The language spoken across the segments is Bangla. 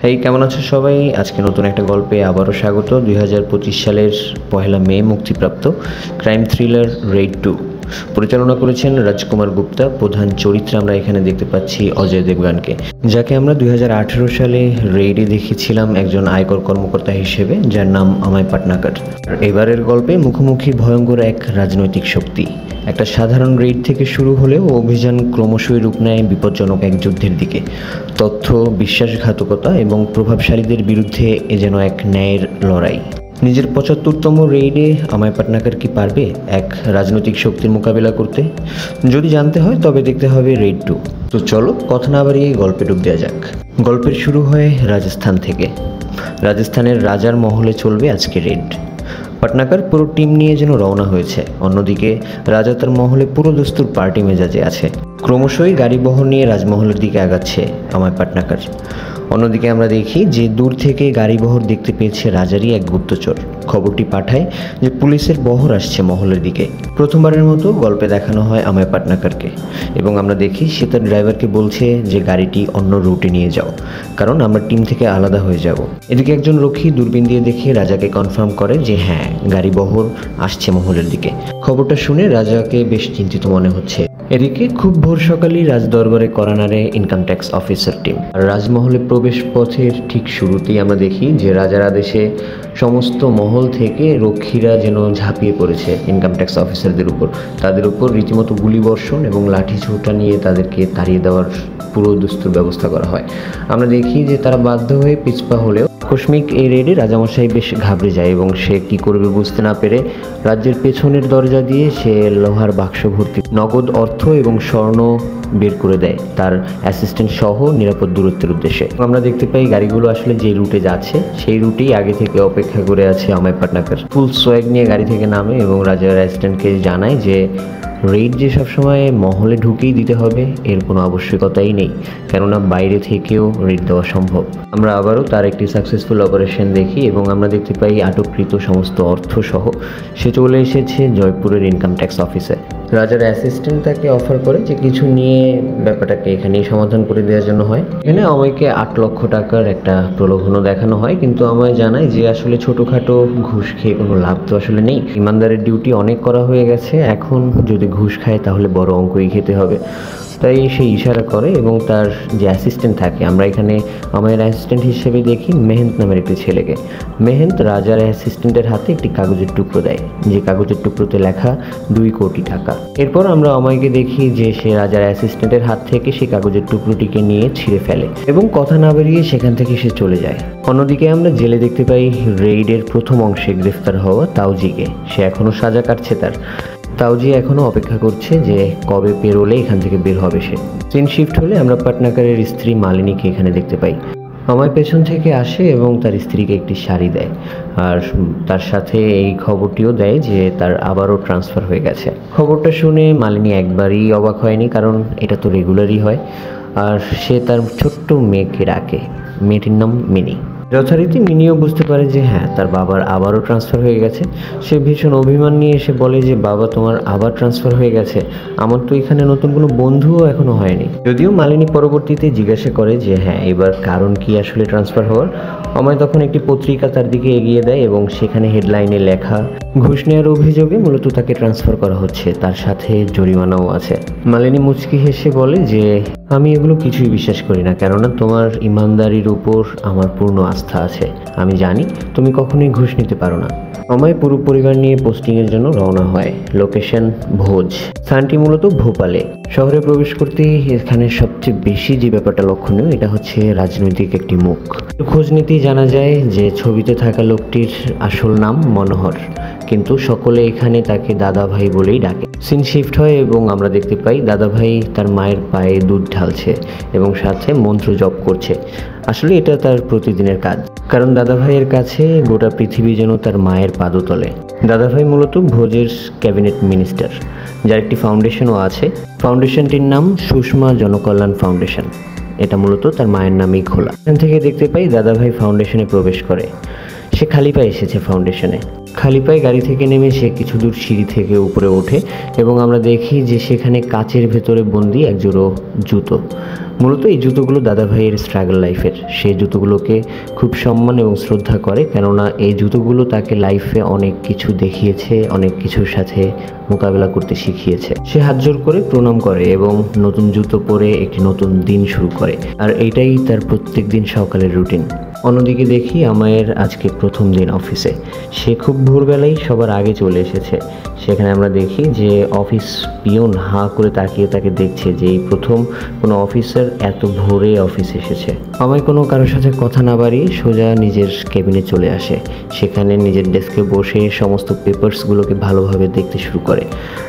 হেই, কেমন আছো সবাই? আজকে নতুন একটা গল্পে আবারও স্বাগত। 2025 সালের 1 মে মুক্তিপ্রাপ্ত ক্রাইম থ্রিলার রেইড 2 পরিচালনা করেছেন রাজকুমার গুপ্তা। প্রধান চরিত্রে আমরা এখানে দেখতে পাচ্ছি অজয় দেবগানকে, যাকে আমরা 2018 সালে রেইডে দেখেছিলাম একজন আয়কর কর্মকর্তা হিসেবে, যার নাম আমায় পাটনাকর। এবারের গল্পে মুখোমুখি ভয়ঙ্কর এক রাজনৈতিক শক্তি। একটা সাধারণ রেইড থেকে শুরু হলেও অভিযান ক্রমশই রূপ নেয় বিপজ্জনক এক যুদ্ধের দিকে। তথ্য, বিশ্বাসঘাতকতা এবং প্রভাবশালীদের বিরুদ্ধে এ যেন এক ন্যায়ের লড়াই। নিজের 75তম রেইডে আমায় পাটনাকর কি পারবে এক রাজনৈতিক শক্তির মোকাবিলা করতে? যদি জানতে হয় তবে দেখতে হবে রেইড 2। তো চলো কথা না বাড়িয়ে গল্পে ডুব দেওয়া যাক। গল্পের শুরু হয় রাজস্থান থেকে। রাজস্থানের রাজার মহলে চলবে আজকে রেইড। পাটনাকর পুরো টিম নিয়ে যেন রওনা হয়েছে। অন্যদিকে রাজা তার মহলে পুরো দস্তুর পার্টি মেজাজে আছে। ক্রমশই গাড়ি বহর নিয়ে রাজমহলের দিকে আগাচ্ছে আমায় পাটনাকর। অন্যদিকে আমরা দেখি যে দূর থেকে গাড়ি বহর দেখতে পেয়েছে রাজারই এক গুপ্তচর। খবরটি পাঠায় যে পুলিশের বহর আসছে মহলের দিকে। প্রথমবারের মতো গল্পে দেখানো হয় আমায় পাটনাকরকে, এবং আমরা দেখি সে তার ড্রাইভারকে বলছে যে গাড়িটি অন্য রুটে নিয়ে যাও, কারণ আমরা টিম থেকে আলাদা হয়ে যাব। এদিকে একজন রক্ষী দূরবীন দিয়ে দেখে রাজাকে কনফার্ম করে যে হ্যাঁ, গাড়ি বহর আসছে মহলের দিকে। খবরটা শুনে রাজাকে বেশ চিন্তিত মনে হচ্ছে। এদিকে খুব ভোর সকালেই রাজদরবারে কড়া নাড়ে ইনকাম ট্যাক্স অফিসার টিম। আর রাজমহলে প্রবেশ পথের ঠিক শুরুতেই আমরা দেখি যে রাজার আদেশে সমস্ত মহল থেকে রক্ষীরা যেন ঝাঁপিয়ে পড়েছে ইনকাম ট্যাক্স অফিসারদের উপর। তাদের উপর রীতিমতো গুলিবর্ষণ এবং লাঠি ছোটা নিয়ে তাদেরকে তাড়িয়ে দেওয়ার পুরো দুস্তুর ব্যবস্থা করা হয়। আমরা দেখি যে তারা বাধ্য হয়ে পিছপা হলেও আকস্মিক এই রেডে রাজামশাই বেশ ঘাবড়ে যায়, এবং সে কি করবে বুঝতে না পেরে রাজ্যের পেছনের দরজা দিয়ে সে লোহার বাক্স ভর্তি নগদ অর্থ এবং স্বর্ণ বের করে দেয় তার অ্যাসিস্ট্যান্ট সহ নিরাপদ দূরত্বের উদ্দেশ্যে। আমরা দেখতে পাই গাড়িগুলো আসলে যে রুটে যাচ্ছে সেই রুটেই আগে থেকে অপেক্ষা করে আছে আমায় পাটনাকর। ফুল সোয়াগ নিয়ে গাড়ি থেকে নামে এবং রাজার অ্যাসিস্ট্যান্টকে জানায় যে রেইড যে সবসময় মহলে ঢুকেই দিতে হবে এর কোনো আবশ্যকতাই নেই, কেননা বাইরে থেকেও রেইড দেওয়া সম্ভব। আমরা আবারও তার একটি সাকসেসফুল অপারেশন দেখি এবং আমরা দেখতে পাই আটককৃত সমস্ত অর্থ সহ সে চলে এসেছে জয়পুরের ইনকাম ট্যাক্স অফিসে। রাজার অ্যাসিস্ট্যান্ট তাকে অফার করে যে কিছু নিয়ে ব্যাপারটাকে এখানেই সমাধান করে দেওয়ার জন্য হয়। এখানে আমায়কে 8 লক্ষ টাকার একটা প্রলোভনও দেখানো হয়, কিন্তু আমায় জানায় যে আসলে ছোটোখাটো ঘুষ খেয়ে কোনো লাভ তো আসলে নেই। ইমানদারের ডিউটি অনেক করা হয়ে গেছে, এখন যদি ঘুষ খায় তাহলে বড় অঙ্কই খেতে হবে। তাই সে ইশারা করে এবং তার যে অ্যাসিস্ট্যান্ট থাকে, আমরা এখানে আমার অ্যাসিস্ট্যান্ট হিসেবে দেখি মেহেন্ত নামের একটি ছেলেকে। মেহেন্ত রাজার অ্যাসিস্ট্যান্টের হাতে একটি কাগজের টুকরো দেয়, যে কাগজের টুকরোতে লেখা 2 কোটি টাকা। এরপর আমরা আমায়কে দেখি যে সে রাজার অ্যাসিস্ট্যান্টের হাত থেকে সেই কাগজের টুকরোটিকে নিয়ে ছিঁড়ে ফেলে এবং কথা না বেরিয়ে সেখান থেকে সে চলে যায়। অন্যদিকে আমরা জেলে দেখতে পাই রেইডের প্রথম অংশে গ্রেফতার হওয়া তাওজিকে। সে এখনও সাজা কাটছে তার। তাওজি এখনও অপেক্ষা করছে যে কবে পেরোলে এখান থেকে বের হবে সে। সিন শিফট হলে আমরা পাটনাকরের স্ত্রী মালিনীকে এখানে দেখতে পাই। আমায় পেছন থেকে আসে এবং তার স্ত্রীকে একটি শাড়ি দেয়, আর তার সাথে এই খবরটিও দেয় যে তার আবারও ট্রান্সফার হয়ে গেছে। খবরটা শুনে মালিনী একবারই অবাক হয়নি, কারণ এটা তো রেগুলারই হয়। আর সে তার ছোট্ট মেয়েকে ডাকে, মেয়েটির নাম মিনি। যথারীতি মিনিও বুঝতে পারে যে হ্যাঁ, তার বাবার আবারও ট্রান্সফার হয়ে গেছে। সে ভীষণ অভিমান নিয়ে এসে বলে যে বাবা, তোমার আবার ট্রান্সফার হয়ে গেছে, আমার তো এখানে নতুন কোনো বন্ধুও এখনো হয়নি। যদিও মালিনী পরবর্তীতে জিজ্ঞাসা করে যে হ্যাঁ, এবার কারণ কি আসলে ট্রান্সফার হওয়ার। আমায় তখন একটি পত্রিকা তার দিকে এগিয়ে দেয় এবং সেখানে হেডলাইনে লেখা ঘুষ নেওয়ার অভিযোগে মূলত তাকে ট্রান্সফার করা হচ্ছে, তার সাথে জরিমানাও আছে। মালিনী মুচকি হেসে বলে যে আমি এগুলো কিছুই বিশ্বাস করি না, কেননা তোমার ইমানদারির উপর আমার পূর্ণ আস্থা আছে। আমি জানি তুমি কখনোই ঘুষ নিতে পারো না। আমায় পুরো পরিবার নিয়ে পোস্টিংয়ের জন্য রওনা হয়। লোকেশন ভোজ। স্থানটি মূলত ভোপালে। শহরে প্রবেশ করতেই এখানে সবচেয়ে বেশি যে ব্যাপারটা লক্ষণীয়, এটা হচ্ছে রাজনৈতিক একটি মুখ। খোঁজ নিতেই জানা যায় যে ছবিতে থাকা লোকটির আসল নাম মনোহর, কিন্তু সকলে এখানে তাকে দাদা ভাই বলেই ডাকে। সিন শিফট হয় এবং আমরা দেখতে পাই দাদা ভাই তার মায়ের পায়ে দুধ ঢালছে এবং সাথে মন্ত্র জপ করছে। আসলে এটা তার প্রতিদিনের কাজ, কারণ দাদা ভাইয়ের কাছে গোটা পৃথিবী যেন তার মায়ের পাদতলে। দাদা ভাই মূলত ভোজের ক্যাবিনেট মিনিস্টার, যার একটি ফাউন্ডেশনও আছে। ফাউন্ডেশনটির নাম সুষমা জনকল্যাণ ফাউন্ডেশন। এটা মূলত তার মায়ের নামেই খোলা। এখান থেকে দেখতে পাই দাদা ভাই ফাউন্ডেশনে প্রবেশ করে। সে খালি পায়ে এসেছে ফাউন্ডেশনে। খালি পায়ে গাড়ি থেকে নেমে সে কিছু দূর সিঁড়ি থেকে উপরে ওঠে এবং আমরা দেখি যে সেখানে কাচের ভেতরে বন্দি এক জোড়ো জুতো। মূলত এই জুতোগুলো দাদাভাইয়ের স্ট্রাগল লাইফের। সেই জুতোগুলোকে খুব সম্মান এবং শ্রদ্ধা করে, কেননা এই জুতোগুলো তাকে লাইফে অনেক কিছু দেখিয়েছে, অনেক কিছুর সাথে মোকাবেলা করতে শিখিয়েছে। সে হাত জোর করে প্রণাম করে এবং নতুন জুতো পরে একটি নতুন দিন শুরু করে, আর এইটাই তার প্রত্যেক দিন সকালের রুটিন। অন্যদিকে দেখি আমায়ের আজকে প্রথম দিন অফিসে। সে খুব ভোরবেলায় সবার আগে চলে এসেছে। সেখানে আমরা দেখি যে অফিস পিয়ন হাঁ করে তাকিয়ে তাকে দেখছে যে এই প্রথম কোনো অফিসার এত ভোরে অফিসে এসেছে। আমায় কোনো কারোর সাথে কথা না বাড়িয়ে সোজা নিজের কেবিনে চলে আসে। সেখানে নিজের ডেস্কে বসে সমস্ত পেপারসগুলোকে ভালোভাবে দেখতে শুরু করে।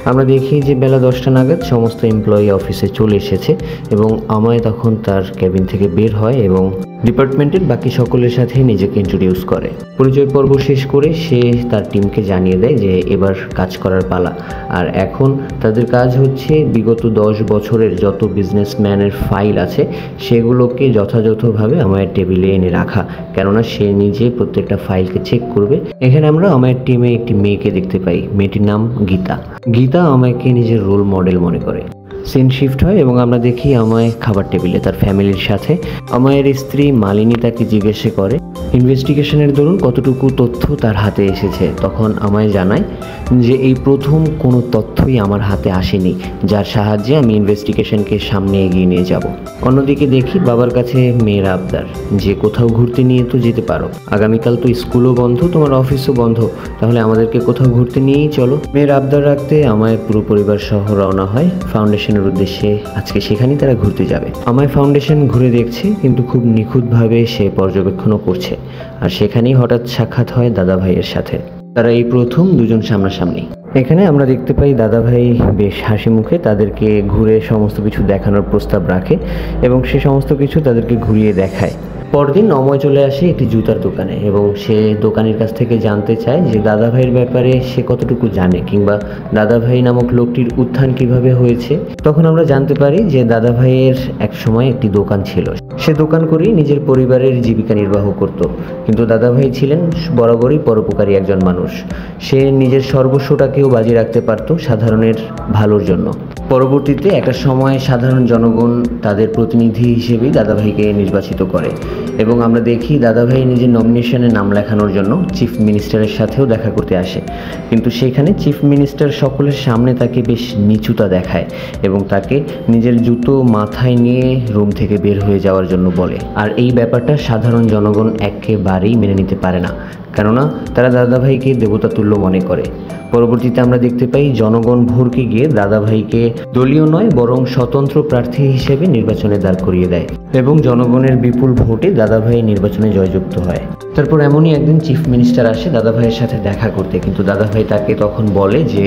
আমরা দেখি যে বেলা 10টা নাগাদ সমস্ত এমপ্লয়ি অফিসে চলে এসেছে এবং আমায় তখন তার কেবিন থেকে বের হয় এবং ডিপার্টমেন্টের বাকি সকলের সাথে নিজেকে ইন্ট্রোডিউস করে। পরিচয় পর্ব শেষ করে সে তার টিমকে জানিয়ে দেয় যে এবার কাজ করার পালা। আর এখন তাদের কাজ হচ্ছে বিগত 10 বছরের যত বিজনেসম্যানের ফাইল আছে সেগুলোকে যথাযথভাবে আমাদের টেবিলে এনে রাখা, কেননা সে নিজে প্রত্যেকটা ফাইলকে চেক করবে। এখানে আমরা আমাদের টিমে একটি মেয়েকে দেখতে পাই। মেয়েটির নাম গীতা। গীতা আমাকে নিজের রোল মডেল মনে করে। সিন শিফট হয় এবং আমরা দেখি আমায় খাবার টেবিলে তার ফ্যামিলির সাথে। আমায়ের স্ত্রী মালিনী তাকে জিজ্ঞাসা করে ইনভেস্টিগেশনের দরুন কতটুকু তথ্য তার হাতে এসেছে। তখন আমায় জানায় যে এই প্রথম কোনো তথ্যই আমার হাতে আসেনি যার সাহায্যে আমি ইনভেস্টিগেশনকে সামনে এগিয়ে নিয়ে যাব। অন্যদিকে দেখি বাবার কাছে মেয়ের আবদার যে কোথাও ঘুরতে নিয়ে তো যেতে পারো, আগামীকাল তো স্কুলও বন্ধ, তোমার অফিসও বন্ধ, তাহলে আমাদেরকে কোথাও ঘুরতে নিয়েই চলো। মেয়ের আবদার রাখতে আমায় পুরো পরিবার সহ রওনা হয় ফাউন্ডেশনের উদ্দেশ্যে। আজকে সেখানেই তারা ঘুরতে যাবে। আমায় ফাউন্ডেশন ঘুরে দেখছে, কিন্তু খুব নিখুঁতভাবে সে পর্যবেক্ষণও করছে। আর সেখানেই হঠাৎ সাক্ষাৎ হয় দাদাভাইয়ের সাথে। তারা এই প্রথম দুজন সামনাসামনি। এখানে আমরা দেখতে পাই দাদাভাই বেশ হাসি মুখে তাদেরকে ঘুরে সমস্ত কিছু দেখানোর প্রস্তাব রাখে এবং সে সমস্ত কিছু তাদেরকে ঘুরিয়ে দেখায়। পরদিন অময় চলে আসে একটি জুতার দোকানে এবং সে দোকানের কাছ থেকে জানতে চায় যে দাদাভাইয়ের ব্যাপারে সে কতটুকু জানে, কিংবা দাদাভাই নামক লোকটির উত্থান কিভাবে হয়েছে। তখন আমরা জানতে পারি যে দাদাভাইয়ের এক সময় একটি দোকান ছিল। সে দোকান করেই নিজের পরিবারের জীবিকা নির্বাহ করত, কিন্তু দাদাভাই ছিলেন বরাবরই পরোপকারী একজন মানুষ। সে নিজের সর্বস্বটাকেও বাজি রাখতে পারত সাধারণের ভালোর জন্য। পরবর্তীতে একটা সময় সাধারণ জনগণ তাদের প্রতিনিধি হিসেবেই দাদাভাইকে নির্বাচিত করে এবং আমরা দেখি দাদাভাই নিজের নমিনেশনে নাম লেখানোর জন্য চিফ মিনিস্টারের সাথেও দেখা করতে আসে, কিন্তু সেখানে চিফ মিনিস্টার সকলের সামনে তাকে বেশ নিচুতা দেখায় এবং তাকে নিজের জুতো মাথায় নিয়ে রুম থেকে বের হয়ে যাওয়ার জন্য বলে। আর এই ব্যাপারটা সাধারণ জনগণ একেবারেই মেনে নিতে পারে না, কেননা তারা দাদাভাইকে দেবতাতুল্য মনে করে। পরবর্তীতে আমরা দেখতে পাই জনগণ ভোরকে গিয়ে দাদাভাইকে দলীয় নয় বরং স্বতন্ত্র প্রার্থী হিসেবে নির্বাচনে দাঁড় করিয়ে দেয় এবং জনগণের বিপুল ভোটে দাদাভাই নির্বাচনে জয়যুক্ত হয়। তারপর এমনই একদিন চিফ মিনিস্টার আসে দাদাভাইয়ের সাথে দেখা করতে, কিন্তু দাদাভাই তাকে তখন বলে যে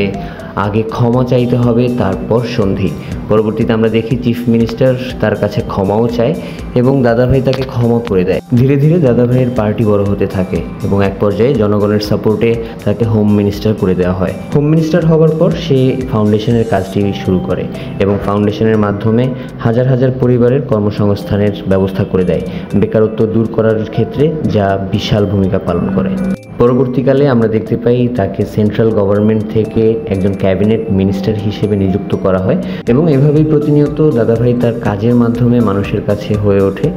আগে ক্ষমা চাইতে হবে, তারপর সন্ধি। পরবর্তীতে আমরা দেখি চিফ মিনিস্টার তার কাছে ক্ষমাও চায় এবং দাদাভাই তাকে ক্ষমা করে দেয়। ধীরে ধীরে দাদাভাইয়ের পার্টি বড় হতে থাকে এবং এক পর্যায়ে জনগণের সাপোর্টে তাকে হোম মিনিস্টার করে দেওয়া হয়। হোম মিনিস্টার হওয়ার পর সে ফাউন্ডেশনের কাজটি শুরু করে এবং ফাউন্ডেশনের মাধ্যমে হাজার হাজার পরিবারের কর্মসংস্থানের ব্যবস্থা করে দেয়, বেকারত্ব দূর করার ক্ষেত্রে যা বিশাল ভূমিকা পালন করে। পরবর্তীকালে আমরা দেখতে পাই তাকে সেন্ট্রাল গভর্নমেন্ট থেকে একজন ক্যাবিনেট মিনিস্টার হিসেবে নিযুক্ত করা হয় এবং এভাবেই প্রতিনিয়ত দাদাভাই তার কাজের মাধ্যমে মানুষের কাছে হয়ে ওঠে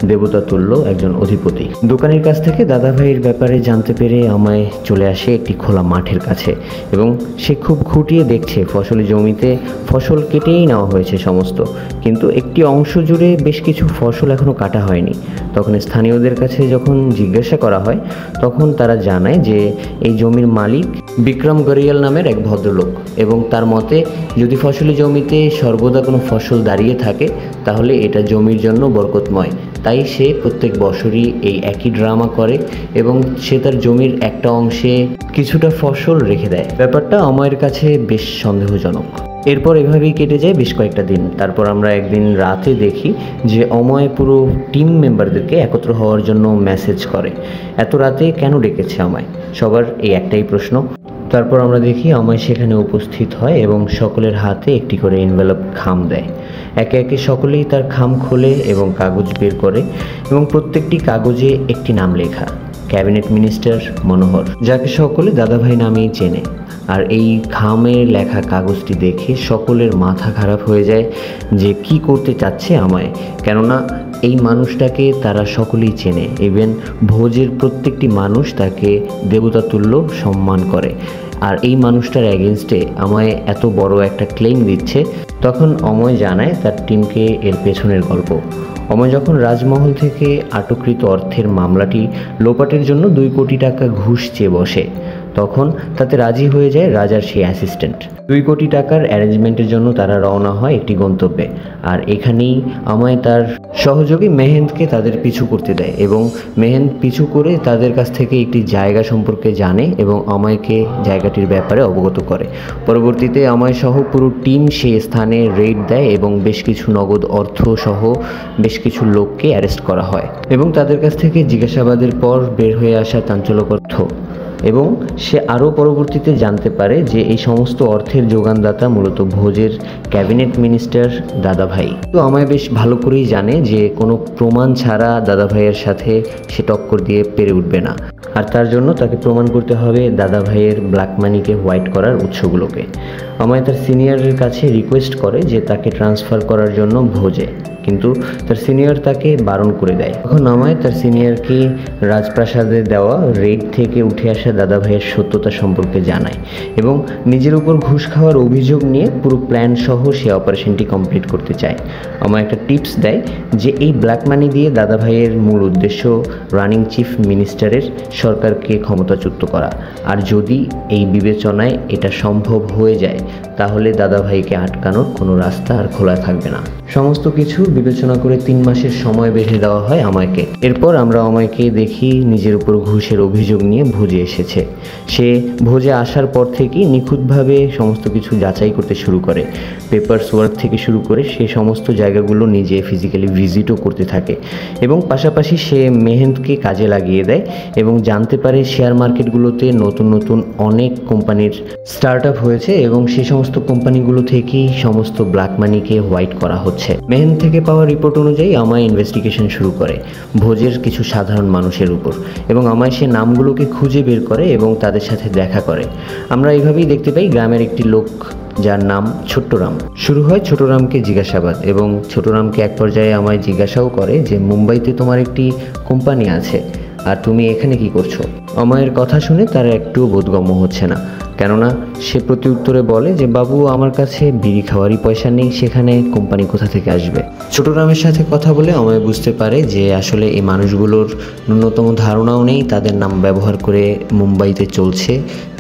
দেবতাতুল্য একজন অধিপতি। দোকানের কাছ থেকে দাদাভাইয়ের ব্যাপারে জানতে পেরে আমায় চলে আসে একটি খোলা মাঠের কাছে এবং সে খুব খুঁটিয়ে দেখছে ফসলি জমিতে ফসল কেটেই নেওয়া হয়েছে সমস্ত, কিন্তু একটি অংশ জুড়ে বেশ কিছু ফসল এখনও কাটা হয়নি। তখন স্থানীয়দের কাছে যখন জিজ্ঞাসা করা হয় তখন তারা জানায় যে এই জমির মালিক বিক্রম গরিয়াল নামের এক ভদ্রলোক এবং তার মতে যদি ফসলি জমিতে সর্বদা কোনো ফসল দাঁড়িয়ে থাকে তাহলে এটা জমির জন্য বরকতময়। তাই সে প্রত্যেক বছরই এই একই ড্রামা করে এবং সে তার জমির একটা অংশে কিছুটা ফসল রেখে দেয়। ব্যাপারটা আমাদের কাছে বেশ সন্দেহজনক। এরপর এভাবেই কেটে যায় বেশ কয়েকটা দিন। তারপর আমরা একদিন রাতে দেখি যে অময় পুরো টিম মেম্বারদেরকে একত্র হওয়ার জন্য মেসেজ করে। এত রাতে কেন ডেকেছে আমায়? সবার এই একটাই প্রশ্ন। তারপর আমরা দেখি অময় সেখানে উপস্থিত হয় এবং সকলের হাতে একটি করে এনভেলপ খাম দেয়। একে একে সকলেই তার খাম খোলে এবং কাগজ বের করে এবং প্রত্যেকটি কাগজে একটি নাম লেখা, ক্যাবিনেট মিনিস্টার মনোহর, যাকে সকলে দাদাভাই নামেই চেনে। আর এই খামের লেখা কাগজটি দেখে সকলের মাথা খারাপ হয়ে যায় যে কি করতে চাচ্ছে আমায়, কেননা এই মানুষটাকে তারা সকলেই চেনে। ইভেন ভোজের প্রত্যেকটি মানুষ তাকে দেবতাতুল্য সম্মান করে। আর এই মানুষটার এগেনস্টে আমায় এত বড় একটা ক্লেম দিচ্ছে। তখন অময় জানায় তার টিমকে এর পেছনের গল্প। অময় যখন রাজমহল থেকে আটককৃত অর্থের মামলাটি লোপাটের জন্য 2 কোটি টাকা ঘুষ চেয়ে বসে, তখন তাতে রাজি হয়ে যায় রাজার সেই অ্যাসিস্ট্যান্ট। 2 কোটি টাকার অ্যারেঞ্জমেন্টের জন্য তারা রওনা হয় একটি গন্তব্যে। আর এখানেই আমায় তার সহযোগী মেহেন্দকে তাদের পিছু করতে দেয় এবং মেহেন্দ পিছু করে তাদের কাছ থেকে একটি জায়গা সম্পর্কে জানে এবং আমায়কে জায়গাটির ব্যাপারে অবগত করে। পরবর্তীতে আমায় সহ পুরো টিম সেই স্থানে রেড দেয় এবং বেশ কিছু নগদ অর্থ সহ বেশ কিছু লোককে অ্যারেস্ট করা হয় এবং তাদের কাছ থেকে জিজ্ঞাসাবাদের পর বের হয়ে আসা চাঞ্চল্যকর তথ্য। এবং সে আরও পরবর্তীতে জানতে পারে যে এই সমস্ত অর্থের যোগানদাতা মূলত ভোজের ক্যাবিনেট মিনিস্টার দাদাভাই। তো আমায় বেশ ভালো করেই জানে যে কোনো প্রমাণ ছাড়া দাদাভাইয়ের সাথে সে টক্কর দিয়ে পেরে উঠবে না, আর তার জন্য তাকে প্রমাণ করতে হবে দাদাভাইয়ের ব্ল্যাক মানিকে হোয়াইট করার উৎসগুলোকে। আমায় তার সিনিয়রের কাছে রিকোয়েস্ট করে যে তাকে ট্রান্সফার করার জন্য ভোজে, কিন্তু তার সিনিয়র তাকে বারণ করে দেয়। তখন আমায় তার সিনিয়রকে রাজপ্রাসাদে দেওয়া রেড থেকে উঠে আসা দাদাভাইয়ের সত্যতা সম্পর্কে জানায় এবং নিজের উপর ঘুষ খাওয়ার অভিযোগ নিয়ে পুরো প্ল্যান সহ সে অপারেশনটি কমপ্লিট করতে চায়। আমায় একটা টিপস দেয় যে এই ব্ল্যাক মানি দিয়ে দাদাভাইয়ের মূল উদ্দেশ্য রানিং চিফ মিনিস্টারের সরকারকে ক্ষমতাচ্যুত করা, আর যদি এই বিবেচনায় এটা সম্ভব হয়ে যায় তাহলে দাদাভাইকে আটকানোর কোনো রাস্তা আর খোলা থাকবে না। সমস্ত কিছু বিবেচনা করে 3 মাসের সময় বেঁধে দেওয়া হয় আমায়কে। এরপর আমরা আমায়কে দেখি নিজের উপর ঘুষের অভিযোগ নিয়ে ভোজে এসেছে। সে ভোজে আসার পর থেকেই নিখুঁতভাবে সমস্ত কিছু যাচাই করতে শুরু করে। পেপারস ওয়ার্ক থেকে শুরু করে সে সমস্ত জায়গাগুলো নিজে ফিজিক্যালি ভিজিটও করতে থাকে এবং পাশাপাশি সে মেহেন্দকে কাজে লাগিয়ে দেয় এবং জানতে পারে শেয়ার মার্কেটগুলোতে নতুন নতুন অনেক কোম্পানির স্টার্ট আপ হয়েছে এবং সেই সমস্ত কোম্পানিগুলো থেকেই সমস্ত ব্ল্যাক মানিকে হোয়াইট করা হচ্ছে। মেহেন্দ থেকে পাওয়া রিপোর্ট অনুযায়ী আমায় ইনভেস্টিগেশন শুরু করে ভোজের কিছু সাধারণ মানুষের উপর এবং আমায় সে নামগুলোকে খুঁজে বের করে এবং তাদের সাথে দেখা করে। আমরা এইভাবেই দেখতে পাই গ্রামের একটি লোক যার নাম ছোট্টরাম। শুরু হয় ছোটরামকে জিজ্ঞাসাবাদ এবং ছোটরামকে এক পর্যায়ে আমায় জিজ্ঞাসাও করে যে মুম্বাইতে তোমার একটি কোম্পানি আছে আর তুমি এখানে কি করছো। আমায়ের কথা শুনে তার একটুও বোধগম্য হচ্ছে না, কেননা সে প্রতি উত্তরে বলে যে বাবু আমার কাছে বিড়ি খাওয়ারই পয়সা নেই, সেখানে কোম্পানি কোথা থেকে আসবে। ছোটরামের সাথে কথা বলে আমায় বুঝতে পারে যে আসলে এই মানুষগুলোর ন্যূনতম ধারণাও নেই তাদের নাম ব্যবহার করে মুম্বাইতে চলছে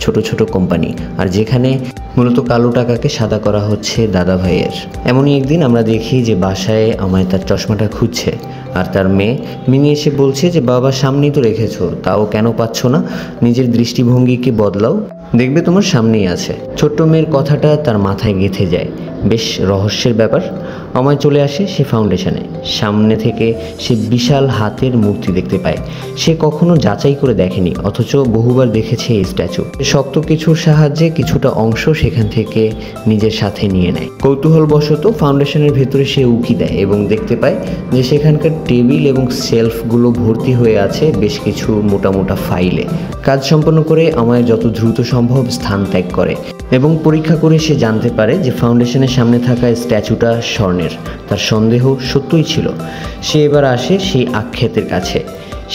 ছোট ছোট কোম্পানি, আর যেখানে মূলত কালো টাকাকে সাদা করা হচ্ছে দাদাভাইয়ের। এমনই একদিন আমরা দেখি যে বাসায় আমায় তার চশমাটা খুঁজছে আর তার মেয়ে মিনি এসে বলছে যে বাবা সামনেই তো রেখেছো, তাও কেন পাচ্ছ না, নিজের দৃষ্টিভঙ্গিকে বদলাও, দেখবে তোমার সামনেই আছে। ছোট্ট মেয়ের কথাটা তার মাথায় গেঁথে যায়। বেশ রহস্যের ব্যাপার। আমায় চলে আসে সে ফাউন্ডেশনে। সামনে থেকে সে বিশাল হাতের মূর্তি দেখতে পায়। সে কখনো যাচাই করে দেখেনি, অথচ বহুবার দেখেছে এই স্ট্যাচু। শক্ত কিছুর সাহায্যে কিছুটা অংশ সেখান থেকে নিজের সাথে নিয়ে নেয়। কৌতূহলবশত ফাউন্ডেশনের ভেতরে সে উকি দেয় এবং দেখতে পায় যে সেখানকার টেবিল এবং শেলফগুলো ভর্তি হয়ে আছে বেশ কিছু মোটা মোটা ফাইলে। কাজ সম্পন্ন করে আমায় যত দ্রুত সম্ভব স্থান ত্যাগ করে এবং পরীক্ষা করে সে জানতে পারে যে ফাউন্ডেশনের সামনে থাকা স্ট্যাচুটা স্বর্ণের। তার সন্দেহ সত্যই ছিল। সে এবার আসে সেই আক্ষেতের কাছে।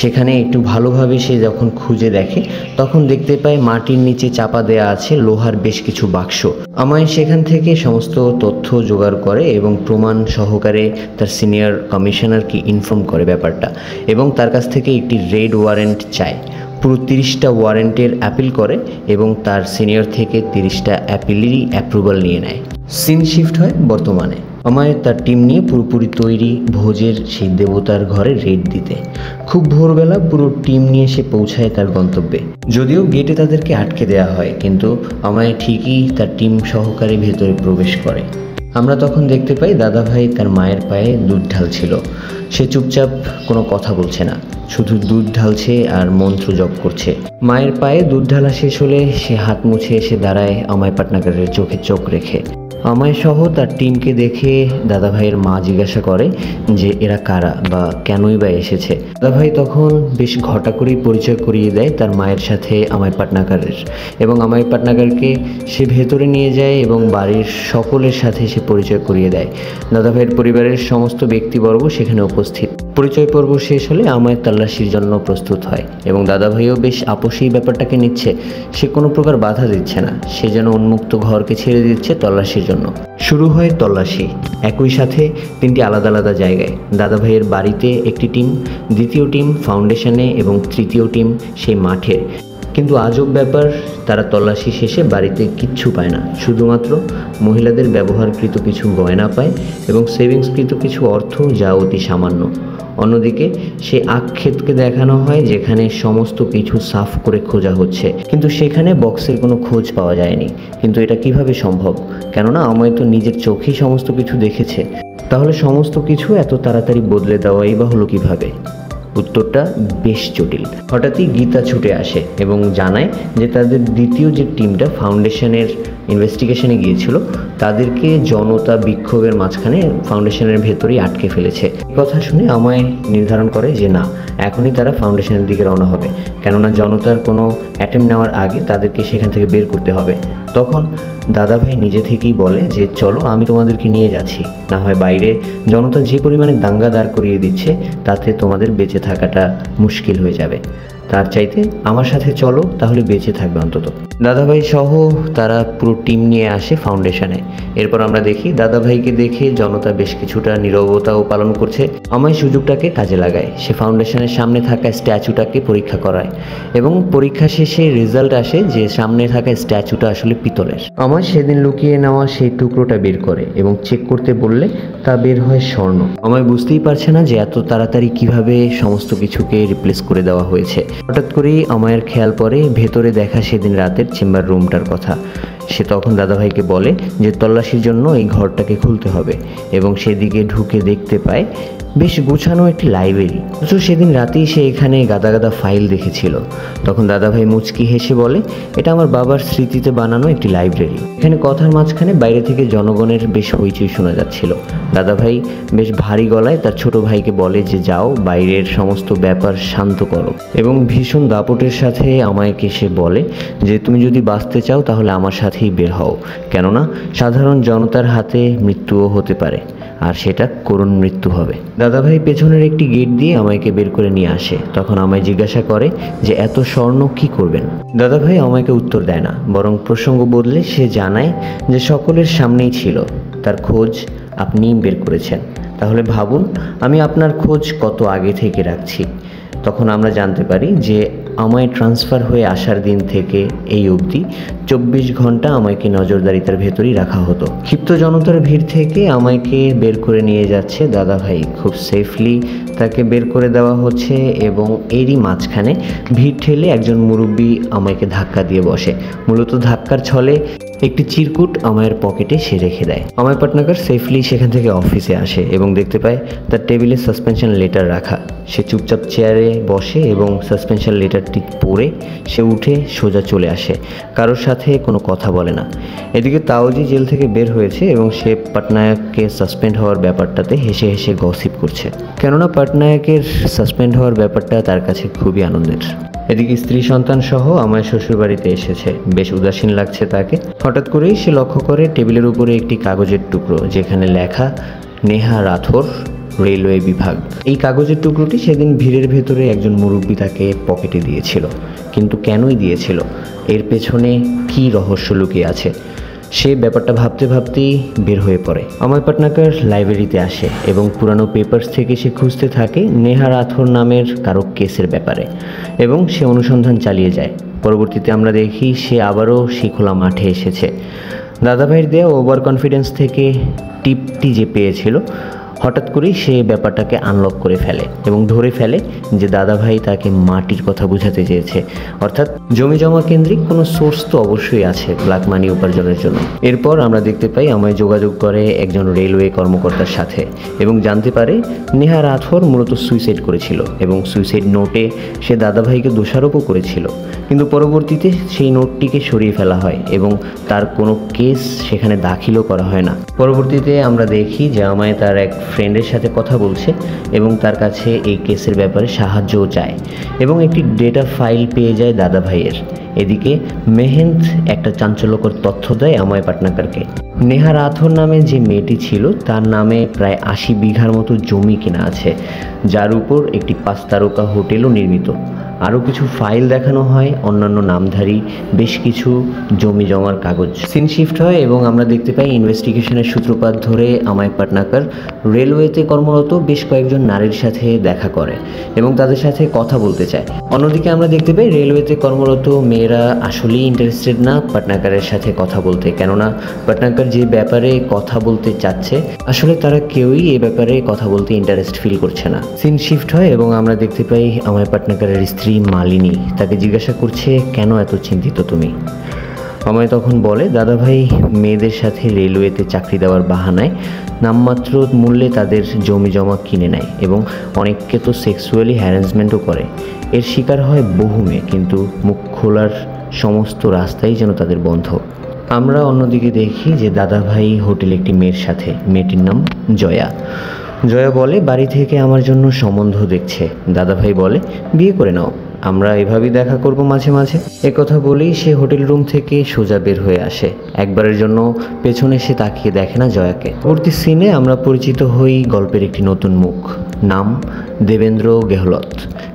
সেখানে একটু ভালোভাবে সে যখন খুঁজে দেখে তখন দেখতে পায় মাটির নিচে চাপা দেয়া আছে লোহার বেশ কিছু বাক্স। আমায় সেখান থেকে সমস্ত তথ্য জোগাড় করে এবং প্রমাণ সহকারে তার সিনিয়র কমিশনারকে ইনফর্ম করে ব্যাপারটা এবং তার কাছ থেকে একটি রেড ওয়ারেন্ট চায়। পুরো 30টা ওয়ারেন্টের অ্যাপিল করে এবং তার সিনিয়র থেকে 30টা অ্যাপিলেরই অ্যাপ্রুভাল নিয়ে নেয়। সিন শিফট হয় বর্তমানে। আমায় তার টিম নিয়ে পুরোপুরি তৈরি ভোজের সেই দেবতার ঘরে রেড দিতে। খুব ভোরবেলা পুরো টিম নিয়ে সে পৌঁছায় তার গন্তব্যে। যদিও গেটে তাদেরকে আটকে দেওয়া হয়, কিন্তু আমায় ঠিকই তার টিম সহকারে ভেতরে প্রবেশ করে। আমরা তখন দেখতে পাই দাদাভাই তার মায়ের পায়ে দুধ ঢালছিল। সে চুপচাপ কোনো কথা বলছে না, শুধু দুধ ঢালছে আর মন্ত্র জপ করছে। মায়ের পায়ে দুধ ঢালা শেষ হলে সে হাত মুছে এসে দাঁড়ায় আমায় পাটনাগরের চোখে চোখ রেখে। আমায় সহ তার টিমকে দেখে দাদাভাইয়ের মা জিজ্ঞাসা করে যে এরা কারা বা কেনই বা এসেছে। দাদাভাই তখন বেশ ঘটা করেই পরিচয় করিয়ে দেয় তার মায়ের সাথে আমায় পাটনাগারের, এবং আমায় পাটনাগারকে সে ভেতরে নিয়ে যায় এবং বাড়ির সকলের সাথে সে পরিচয় করিয়ে দেয়। দাদাভাইয়ের পরিবারের সমস্ত ব্যক্তিবর্গ সেখানে উপস্থিত। পরিচয় পর্ব শেষ হলে আমায় তল্লাশির জন্য প্রস্তুত হয় এবং দাদাভাইও বেশ আপোষেই ব্যাপারটাকে নিচ্ছে। সে কোনো প্রকার বাধা দিচ্ছে না, সে যেন উন্মুক্ত ঘরকে ছেড়ে দিচ্ছে তল্লাশির জন্য। শুরু হয় তল্লাশি একই সাথে 3টি আলাদা আলাদা জায়গায়। দাদাভাইয়ের বাড়িতে একটি টিম, দ্বিতীয় টিম ফাউন্ডেশনে এবং তৃতীয় টিম সেই মাঠে। কিন্তু আজব ব্যাপার, তারা তল্লাশি শেষে বাড়িতে কিচ্ছু পায় না, শুধুমাত্র মহিলাদের ব্যবহারকৃত কিছু গয়না পায় এবং সেভিংসকৃত কিছু অর্থ, যা অতি সামান্য। অন্যদিকে সে আক্ষেতকে দেখানো হয় যেখানে সমস্ত কিছু সাফ করে খোঁজা হচ্ছে, কিন্তু সেখানে বক্সের কোনো খোঁজ পাওয়া যায়নি। কিন্তু এটা কিভাবে সম্ভব? কেননা আমায় তো নিজের চোখেই সমস্ত কিছু দেখেছে। তাহলে সমস্ত কিছু এত তাড়াতাড়ি বদলে দেওয়াই বা হলো কীভাবে? উত্তরটা বেশ জটিল। হঠাৎই গীতা ছুটে আসে এবং জানায় যে তাদের দ্বিতীয় যে টিমটা ফাউন্ডেশনের ইনভেস্টিগেশনে গিয়েছিল, তাদেরকে জনতা বিক্ষোভের মাঝখানে ফাউন্ডেশনের ভেতরেই আটকে ফেলেছে। এই কথা শুনে আমায় নির্ধারণ করে যে না, এখনই তারা ফাউন্ডেশনের দিকে রওনা হবে, কেননা জনতার কোনো অ্যাটেম্প নেওয়ার আগে তাদেরকে সেখান থেকে বের করতে হবে। তখন দাদাভাই নিজে থেকেই বলে যে চলো, আমি তোমাদেরকে নিয়ে যাচ্ছি, না হয় বাইরে জনতা যে পরিমাণে দাঙ্গা দাঁড় করিয়ে দিচ্ছে তাতে তোমাদের বেঁচে থাকাটা মুশকিল হয়ে যাবে। তার চাইতে আমার সাথে চলো, তাহলে বেঁচে থাকবে অন্তত। দাদাভাই সহ তারা পুরো টিম নিয়ে আসে ফাউন্ডেশনে। এরপর আমরা দেখি দাদাভাইকে দেখে জনতা বেশ কিছুটা নীরবতাও পালন করছে। আমায় সুযোগটাকে কাজে লাগায়, সে ফাউন্ডেশনের সামনে থাকা স্ট্যাচুটাকে পরীক্ষা করায় এবং পরীক্ষা শেষে রেজাল্ট আসে যে সামনে থাকা স্ট্যাচুটা আসলে পিতলের। আমায় সেদিন লুকিয়ে নেওয়া সেই টুকরোটা বের করে এবং চেক করতে বললে তা বের হয় স্বর্ণ। আমায় বুঝতেই পারছে না যে এত তাড়াতাড়ি কিভাবে সমস্ত কিছুকে রিপ্লেস করে দেওয়া হয়েছে। হঠাৎ করেই আমায়ের খেয়াল পড়ে ভেতরে দেখা সেদিন রাতের চেম্বার রুমটার কথা। সে তখন দাদাভাইকে বলে যে তল্লাশির জন্য এই ঘরটাকে খুলতে হবে এবং সেদিকে ঢুকে দেখতে পায় বেশ গোছানো একটি লাইব্রেরি। অথচ সেদিন রাতেই সে এখানে গাদা গাদা ফাইল দেখেছিল। তখন দাদাভাই মুচকি হেসে বলে এটা আমার বাবার স্মৃতিতে বানানো একটি লাইব্রেরি। এখানে কথার মাঝখানে বাইরে থেকে জনগণের বেশ হইচই শোনা যাচ্ছিল। দাদাভাই বেশ ভারী গলায় তার ছোট ভাইকে বলে যে যাও, বাইরের সমস্ত ব্যাপার শান্ত করো, এবং ভীষণ দাপটের সাথে আমায়কে সে বলে যে তুমি যদি বাঁচতে চাও তাহলে আমার সাথেই বের হও, কেননা সাধারণ জনতার হাতে মৃত্যুও হতে পারে, আর সেটা করুণ মৃত্যু হবে। দাদাভাই পেছনের একটি গেট দিয়ে আমায়কে বের করে নিয়ে আসে। তখন আমায় জিজ্ঞাসা করে যে এত স্বর্ণ কি করবেন? দাদাভাই আমায়কে উত্তর দেয় না, বরং প্রসঙ্গ বদলে সে জানায় যে সকলের সামনেই ছিল, তার খোঁজ আপনিই বের করেছেন। তাহলে ভাবুন আমি আপনার খোঁজ কত আগে থেকে রাখছি। তখন আমরা জানতে পারি যে আমায় ট্রান্সফার হয়ে আসার দিন থেকে এই অবধি 24 ঘন্টা আমায়কে নজরদারিতার ভেতরেই রাখা হতো। ক্ষিপ্ত জনতার ভিড় থেকে আমায়কে বের করে নিয়ে যাচ্ছে দাদাভাই। খুব সেফলি তাকে বের করে দেওয়া হচ্ছে এবং এরই মাঝখানে ভিড় ঠেলে একজন মুরব্বি আমায়কে ধাক্কা দিয়ে বসে। মূলত ধাক্কার ছলে একটি চিরকুট আমায়ের পকেটে সে রেখে দেয়। আমায় পাটনাগার সেফলি সেখান থেকে অফিসে আসে এবং দেখতে পায় তার টেবিলে সাসপেনশন লেটার রাখা। সে চুপচাপ চেয়ারে বসে এবং সাসপেনশন লেটারটি পড়ে সে উঠে সোজা চলে আসে, কারোর সাথে কোনো কথা বলে না। এদিকে তাওজি জেল থেকে বের হয়েছে এবং সে পাটনায়ককে সাসপেন্ড হওয়ার ব্যাপারটাতে হেসে হেসে গসিপ করছে, কেননা পাটনায়কের সাসপেন্ড হওয়ার ব্যাপারটা তার কাছে খুবই আনন্দের। এদিকে স্ত্রী সন্তান সহ আমায় শ্বশুরবাড়িতে এসেছে, বেশ উদাসীন লাগছে তাকে। হঠাৎ করেই সে লক্ষ্য করে টেবিলের উপরে একটি কাগজের টুকরো, যেখানে লেখা নেহা রাথোর, রেলওয়ে বিভাগ। এই কাগজের টুকরোটি সেদিন ভিড়ের ভেতরে একজন মুরব্বি তাকে পকেটে দিয়েছিল, কিন্তু কেনই দিয়েছিল, এর পেছনে কী রহস্য লুকিয়ে আছে, সে ব্যাপারটা ভাবতে ভাবতেই বের হয়ে পড়ে। আমায় পাটনাগার লাইব্রেরিতে আসে এবং পুরানো পেপারস থেকে সে খুঁজতে থাকে নেহা রাথোর নামের কারো কেসের ব্যাপারে, এবং সে অনুসন্ধান চালিয়ে যায়। পরবর্তীতে আমরা দেখি সে আবারও সেই খোলা মাঠে এসেছে। দাদাভাইয়ের দেওয়া ওভার কনফিডেন্স থেকে টিপটি যে পেয়েছিল, হঠাৎ করেই সে ব্যাপারটাকে আনলক করে ফেলে এবং ধরে ফেলে যে দাদাভাই তাকে মাটির কথা বোঝাতে চেয়েছে, অর্থাৎ জমি জমা কেন্দ্রিক কোনো সোর্স তো অবশ্যই আছে ব্ল্যাক মানি উপার্জনের জন্য। এরপর আমরা দেখতে পাই আমায় যোগাযোগ করে একজন রেলওয়ে কর্মকর্তার সাথে এবং জানতে পারে নেহা রাথোর মূলত সুইসাইড করেছিল এবং সুইসাইড নোটে সে দাদাভাইকে দোষারোপও করেছিল, কিন্তু পরবর্তীতে সেই নোটটিকে সরিয়ে ফেলা হয় এবং তার কোনো কেস সেখানে দাখিলও করা হয় না। পরবর্তীতে আমরা দেখি যে আমায় তার এক ফ্রেন্ডের সাথে কথা বলছে এবং তার কাছে এই কেসের ব্যাপারে সাহায্যও চায় এবং একটি ডেটা ফাইল পেয়ে যায় দাদাভাইয়ের। এদিকে মেহেন্দ একটা চাঞ্চল্যকর তথ্য দেয় আমায় পাটনাকারকে। নেহা রাথোর নামে যে মেয়েটি ছিল তার নামে প্রায় 80 বিঘার মতো জমি কেনা আছে, যার উপর একটি 5 তারকা হোটেলও নির্মিত। আরও কিছু ফাইল দেখানো হয়, অন্যান্য নামধারী বেশ কিছু জমি জমার কাগজ। সিন শিফট হয় এবং আমরা দেখতে পাই ইনভেস্টিগেশনের সূত্রপাত ধরে আমায় পাটনাকার রেলওয়েতে কর্মরত বেশ কয়েকজন নারীর সাথে দেখা করে এবং তাদের সাথে কথা বলতে চায়। অন্যদিকে আমরা দেখতে পাই রেলওয়েতে কর্মরত মেয়েরা আসলেই ইন্টারেস্টেড না পাটনাকারের সাথে কথা বলতে, কেননা পাটনাকার যে ব্যাপারে কথা বলতে চাচ্ছে আসলে তারা কেউই এ ব্যাপারে কথা বলতে ইন্টারেস্ট ফিল করছে না। সিন শিফট হয় এবং আমরা দেখতে পাই আমায় পাটনাকারের স্ত্রী মালিনী তাকে জিজ্ঞাসা করছে, কেন এত চিন্তিত তুমি? আমায় তখন বলে দাদাভাই মেয়েদের সাথে রেলওয়েতে চাকরি দেওয়ার বাহানায় নামমাত্র মূল্যে তাদের জমি জমা কিনে নেয় এবং অনেককে তো সেক্সুয়ালি হ্যারাসমেন্টও করে। এর শিকার হয় বহু মেয়ে, কিন্তু মুখ খোলার সমস্ত রাস্তাই যেন তাদের বন্ধ। আমরা অন্যদিকে দেখি যে দাদাভাই হোটেলে একটি মেয়ের সাথে, মেয়েটির নাম জয়া। জয়া বলে বাড়ি থেকে আমার জন্য সম্বন্ধ দেখছে। দাদাভাই বলে বিয়ে করে নাও, আমরা এভাবেই দেখা করব মাঝে মাঝে। একথা বলেই সে হোটেল রুম থেকে সোজা বের হয়ে আসে। একবারের জন্য পেছনে সে তাকিয়ে দেখে না জয়াকে। পরবর্তী সিনে আমরা পরিচিত হই গল্পের একটি নতুন মুখ, নাম দেবেন্দ্র গেহলত।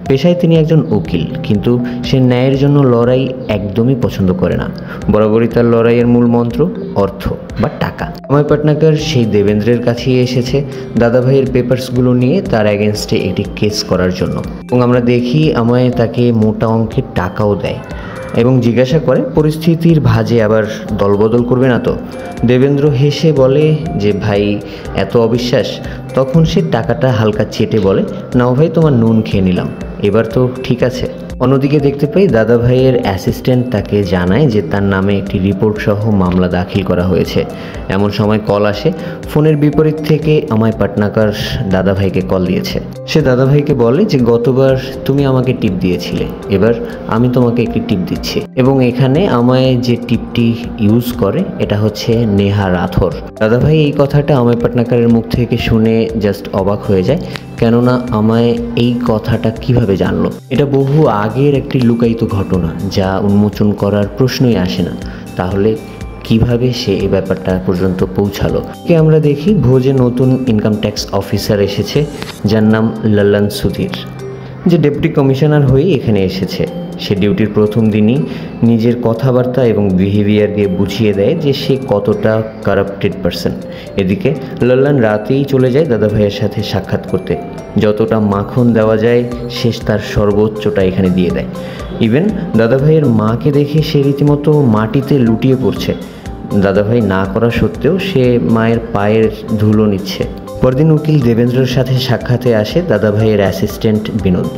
পেশায় তিনি একজন উকিল, কিন্তু সে ন্যায়ের জন্য লড়াই একদমই পছন্দ করে না। বরাবরই তার লড়াইয়ের মূল মন্ত্র অর্থ বা টাকা। আমায় পাটনাকার সেই দেবেন্দ্রের কাছেই এসেছে দাদাভাইয়ের পেপারসগুলো নিয়ে তার অ্যাগেনস্টে একটি কেস করার জন্য এবং আমরা দেখি আমায় তাকে মোটা অঙ্কের টাকাও দেয় এবং জিজ্ঞাসা করে পরিস্থিতির ভাঁজে আবার দলবদল করবে না তো। দেবেন্দ্র হেসে বলে যে ভাই এত অবিশ্বাস। তখন সে টাকাটা হালকা চেটে বলে, নাও ভাই তোমার নুন খেয়ে নিলাম, এবার তো ঠিক আছে। অন্যদিকে দেখতে পাই দাদাভাইয়ের অ্যাসিস্ট্যান্ট তাকে জানায় যে তার নামে একটি রিপোর্ট সহ মামলা দাখিল করা হয়েছে। এমন সময় কল আসে, ফোনের বিপরীত থেকে আমায় পাটনাকার দাদাভাইকে কল দিয়েছে। সে দাদাভাইকে বলে যে গতবার তুমি আমাকে টিপ দিয়েছিলে, এবার আমি তোমাকে একটি টিপ দিচ্ছি এবং এখানে আমায় যে টিপটি ইউজ করে এটা হচ্ছে নেহা রাথোর। দাদাভাই এই কথাটা আমায় পাটনাকারের মুখ থেকে শুনে জাস্ট অবাক হয়ে যায়, কেননা আমায় এই কথাটা কিভাবে জানলো। এটা বহু আগের একটি লুকায়িত ঘটনা যা উন্মোচন করার প্রশ্নই আসে না। তাহলে কিভাবে সে এই ব্যাপারটা পর্যন্ত পৌঁছালো? আমরা দেখি ভোজে নতুন ইনকাম ট্যাক্স অফিসার এসেছে যার নাম লল্লন সুধীর, যে ডেপুটি কমিশনার হয়ে এখানে এসেছে। সে ডিউটির প্রথম দিনই নিজের কথাবার্তা এবং বিহেভিয়ার দিয়ে বুঝিয়ে দেয় যে সে কতটা কারাপ্টেড পারসন। এদিকে লল্লন রাতেই চলে যায় দাদাভাইয়ের সাথে সাক্ষাৎ করতে। যতটা মাখন দেওয়া যায় সে তার সর্বোচ্চটা এখানে দিয়ে দেয়। ইভেন দাদাভাইয়ের মাকে দেখে সে রীতিমতো মাটিতে লুটিয়ে পড়ছে। দাদাভাই না করা সত্ত্বেও সে মায়ের পায়ের ধুলো নিচ্ছে। পরদিন উকিল দেবেন্দ্রের সাথে সাক্ষাতে আসে দাদাভাইয়ের অ্যাসিস্ট্যান্ট বিনোদ,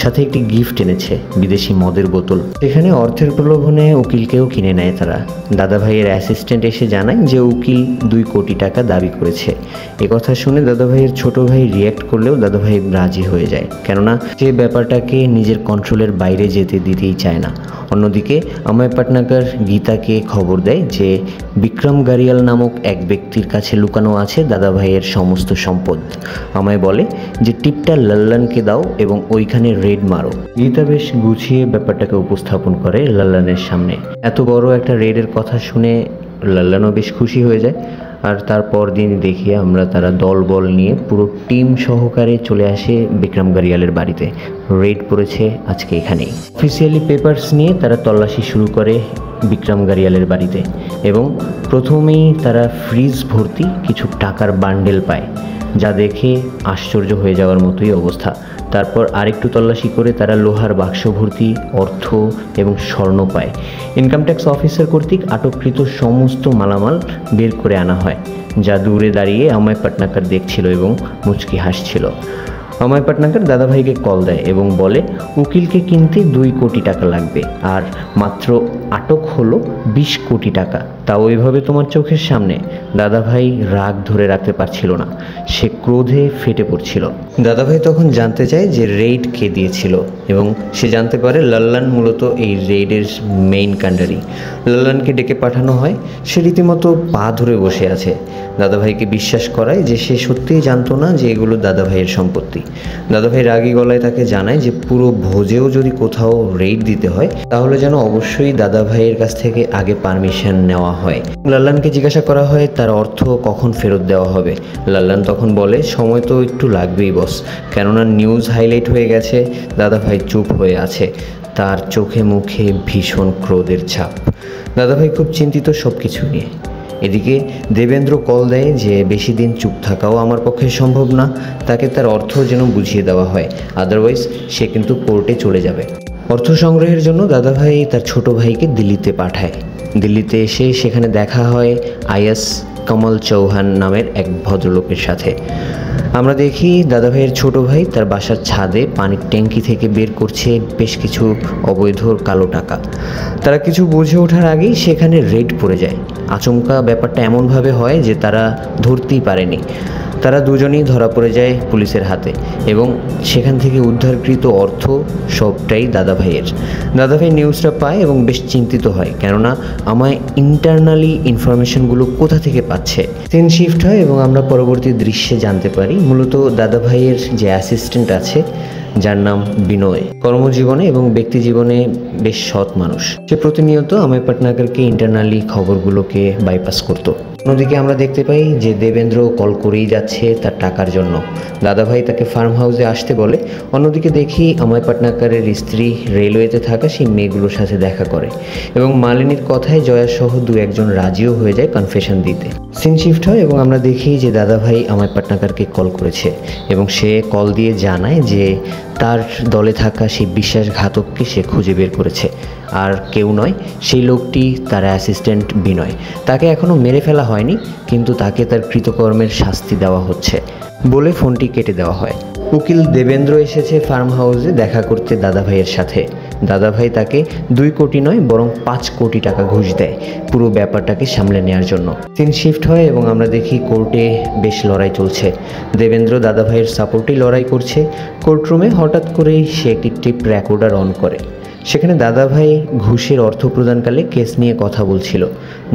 সাথে একটি গিফট এনেছে, বিদেশি মদের বোতল। সেখানে অর্থের প্রলোভনে উকিলকেও কিনে নেয় তারা। দাদাভাইয়ের অ্যাসিস্ট্যান্ট এসে জানায় যে উকিল 2 কোটি টাকা দাবি করেছে। একথা শুনে দাদাভাইয়ের ছোট ভাই রিয়্যাক্ট করলেও দাদাভাই রাজি হয়ে যায়, কেননা সে ব্যাপারটাকে নিজের কন্ট্রোলের বাইরে যেতে দিতেই চায় না। অন্যদিকে আমায় পাটনাকার গীতাকে খবর দেয় যে বিক্রম গারিয়াল নামক এক ব্যক্তির কাছে লুকানো আছে দাদাভাইয়ের সমস্ত সম্পদ। আমায় বলে যে টিপটা লল্লনকে দাও এবং ওইখানে রেড মারো। গীতা বেশ গুছিয়ে ব্যাপারটাকে উপস্থাপন করে লল্লনের সামনে। এত বড় একটা রেডের কথা শুনে লল্লনও বেশ খুশি হয়ে যায়। আর তারপর দিন দেখি আমরা তারা দলবল নিয়ে পুরো টিম সহকারে চলে আসে বিক্রম গারিয়ালের বাড়িতে। রেড পড়েছে আজকে এখানেই। অফিসিয়ালি পেপারস নিয়ে তারা তল্লাশি শুরু করে বিক্রম গারিয়ালের বাড়িতে এবং প্রথমেই তারা ফ্রিজ ভর্তি কিছু টাকার বান্ডেল পায়, যা দেখে আশ্চর্য হয়ে যাওয়ার মতোই অবস্থা। তারপর আরেকটু তল্লাশি করে তারা লোহার বাক্স ভর্তি অর্থ এবং স্বর্ণ পায়। ইনকাম ট্যাক্স অফিসার কর্তৃক আটককৃত সমস্ত মালামাল বের করে আনা হয়, যা দূরে দাঁড়িয়ে অময় পাটনাকার দেখছিল এবং মুচকি হাসছিল। অময় পাটনাকার দাদাভাইকে কল দেয় এবং বলে উকিলকে কিনতে 2 কোটি টাকা লাগবে, আর মাত্র আটক হলো 20 কোটি টাকা, তা ওইভাবে তোমার চোখের সামনে। দাদাভাই রাগ ধরে রাখতে পারছিল না, সে ক্রোধে ফেটে পড়ছিল। দাদাভাই তখন জানতে চায় যে রেইড কে দিয়েছিল, এবং সে জানতে পারে লাল্লান মূলত এই রেইডের মেইন কাণ্ডারি। লাল্লানকে ডেকে পাঠানো হয়, সে রীতিমতো পা ধরে বসে আছে। দাদাভাইকে বিশ্বাস করায় যে সে সত্যিই জানতো না যে এগুলো দাদাভাইয়ের সম্পত্তি। দাদাভাই রাগী গলায় তাকে জানায় যে পুরো ভোজেও যদি কোথাও রেইড দিতে হয় তাহলে যেন অবশ্যই দাদাভাইয়ের কাছ থেকে আগে পারমিশন নেওয়া হয়। লাল্লানকে জিজ্ঞাসা করা হয় তার অর্থ কখন ফেরত দেওয়া হবে। লাল্লান তখন বলে সময় তো একটু লাগবেই বস, কেননা নিউজ হাইলাইট হয়ে গেছে। দাদাভাই চুপ হয়ে আছে, তার চোখে মুখে ভীষণ ক্রোধের ছাপ। দাদাভাই খুব চিন্তিত সব কিছু নিয়ে। এদিকে দেবেন্দ্র কল দেয় যে বেশি দিন চুপ থাকাও আমার পক্ষে সম্ভব না, তাকে তার অর্থ যেন বুঝিয়ে দেওয়া হয়, আদারওয়াইজ সে কিন্তু কোর্টে চলে যাবে। অর্থ সংগ্রহের জন্য দাদাভাই তার ছোট ভাইকে দিল্লিতে পাঠায়। দিল্লিতে এসে সেখানে দেখা হয় আইএস কমল চৌহান নামের এক ভদ্রলোকের সাথে। আমরা দেখি দাদাভাইয়ের ছোট ভাই তার বাসার ছাদে পানির ট্যাঙ্কি থেকে বের করছে বেশ কিছু অবৈধ কালো টাকা। তারা কিছু বুঝে ওঠার আগেই সেখানে রেড পড়ে যায়। আচমকা ব্যাপারটা এমনভাবে হয় যে তারা ধরতেই পারেনি। তারা দুজনেই ধরা পড়ে যায় পুলিশের হাতে, এবং সেখান থেকে উদ্ধারকৃত অর্থ সবটাই দাদাভাইয়ের। দাদাভাই নিউজটা পায় এবং বেশ চিন্তিত হয়, কেননা আমায় ইন্টারনালি ইনফরমেশনগুলো কোথা থেকে পাচ্ছে। সিন শিফট হয় এবং আমরা পরবর্তী দৃশ্যে জানতে পারি মূলত দাদাভাইয়ের যে অ্যাসিস্ট্যান্ট আছে, যার নাম বিনয়, কর্মজীবনে এবং ব্যক্তি জীবনে বেশ সৎ মানুষ। সে প্রতিনিয়ত অময় পাটনাকারকে ইন্টারনালি খবরগুলোকে বাইপাস করত। অন্যদিকে আমরা দেখতে পাই যে দেবেন্দ্র কল করেই যাচ্ছে তার টাকার জন্য। দাদাভাই তাকে ফার্ম হাউসে আসতে বলে। অন্যদিকে দেখি অময় পাটনাকারের স্ত্রী রেলওয়েতে থাকা সেই মেয়েগুলোর সাথে দেখা করে, এবং মালিনীর কথায় জয়াসহ 2-1 রাজিও হয়ে যায় কনফেশন দিতে। সিন শিফট হয় এবং আমরা দেখি যে দাদাভাই অময় পাটনাকারকে কল করেছে, এবং সে কল দিয়ে জানায় যে তার দলে থাকা সেই বিশ্বাসঘাতককে সে খুঁজে বের করেছে, আর কেউ নয়, সেই লোকটি তার অ্যাসিস্ট্যান্ট বিনয়। তাকে এখনও মেরে ফেলা হয়নি, কিন্তু তাকে তার কৃতকর্মের শাস্তি দেওয়া হচ্ছে বলে ফোনটি কেটে দেওয়া হয়। উকিল দেবেন্দ্র এসেছে ফার্ম হাউসে দেখা করতে দাদাভাইয়ের সাথে। দাদাভাই তাকে 2 কোটি নয় বরং 5 কোটি টাকা ঘুষ দেয় পুরো ব্যাপারটাকে সামলে নেওয়ার জন্য। সিন শিফট হয় এবং আমরা দেখি কোর্টে বেশ লড়াই চলছে। দেবেন্দ্র দাদাভাইয়ের সাপোর্টেই লড়াই করছে। কোর্টরুমে হঠাৎ করেই সে একটি টেপ রেকর্ডার অন করে। সেখানে দাদাভাই ঘুষের অর্থ প্রদানকালে কেস নিয়ে কথা বলছিল,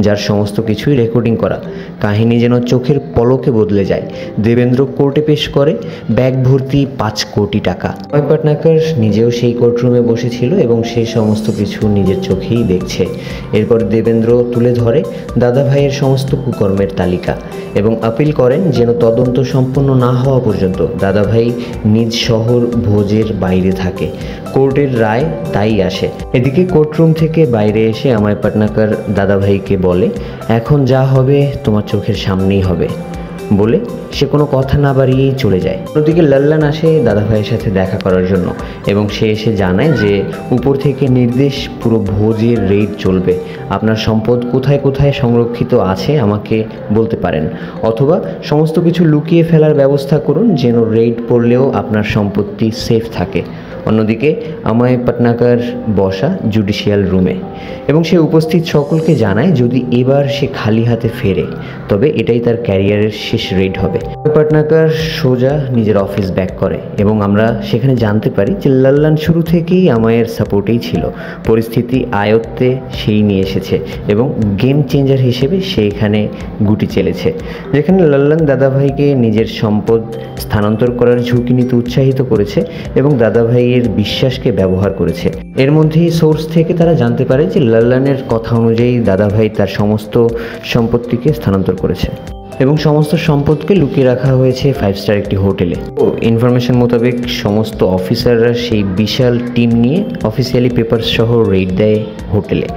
যার সমস্ত কিছুই রেকর্ডিং করা। কাহিনী যেন চোখের পলকে বদলে যায়। দেবেন্দ্র কোর্টে পেশ করে ব্যাগ ভর্তি 5 কোটি টাকা। অময় পাটনাকার নিজেও সেই কোর্টরুমে বসেছিল এবং সেই সমস্ত কিছু নিজের চোখেই দেখছে। এরপর দেবেন্দ্র তুলে ধরে দাদাভাইয়ের সমস্ত কুকর্মের তালিকা এবং আপিল করেন যেন তদন্ত সম্পন্ন না হওয়া পর্যন্ত দাদাভাই নিজ শহর ভোজের বাইরে থাকে। কোর্টের রায় তাই আসে। এদিকে কোর্টরুম থেকে বাইরে এসে অময় পাটনাকার দাদাভাইকে বলে, এখন যা হবে তোমার চোখের সামনেই হবে বলে সে কোনো কথা না বাড়িয়েই চলে যায়। অন্যদিকে লাল্লান আসে দাদাভাইয়ের সাথে দেখা করার জন্য, এবং সে এসে জানায় যে উপর থেকে নির্দেশ, পুরো ভোজের রেড চলবে। আপনার সম্পদ কোথায় কোথায় সংরক্ষিত আছে আমাকে বলতে পারেন, অথবা সমস্ত কিছু লুকিয়ে ফেলার ব্যবস্থা করুন যেন রেড পড়লেও আপনার সম্পত্তি সেফ থাকে। অন্যদিকে অময় পাটনাকার বসা জুডিশিয়াল রুমে, এবং সে উপস্থিত সকলকে জানায় যদি এবার সে খালি হাতে ফেরে তবে এটাই তার ক্যারিয়ারের শেষ রেড হবে। অময় পাটনাকার সোজা নিজের অফিস ব্যাক করে, এবং আমরা সেখানে জানতে পারি যে লাল্লান শুরু থেকেই অময়ের সাপোর্টেই ছিল। পরিস্থিতি আয়ত্তে সেই নিয়ে এসেছে এবং গেম চেঞ্জার হিসেবে সে এখানে গুটি চেলেছে, যেখানে লাল্লান দাদাভাইকে নিজের সম্পদ স্থানান্তর করার ঝুঁকি নিতে উৎসাহিত করেছে এবং দাদাভাইয়ের বিশ্বাসকে ব্যবহার করেছে। এর মধ্যেই সোর্স থেকে তারা জানতে পারে যে লাল্লানের কথা অনুযায়ী দাদাভাই তার সমস্ত সম্পত্তিকে স্থানান্তর করেছে। এবং সমস্ত সম্পদকে লুকিয়ে রাখা হয়েছে 5 স্টার একটি হোটেলে। তো ইনফরমেশন মোতাবেক সমস্ত অফিসাররা সেই বিশাল টিম নিয়ে অফিসিয়ালি পেপার সহ রেড দেয় হোটেলে।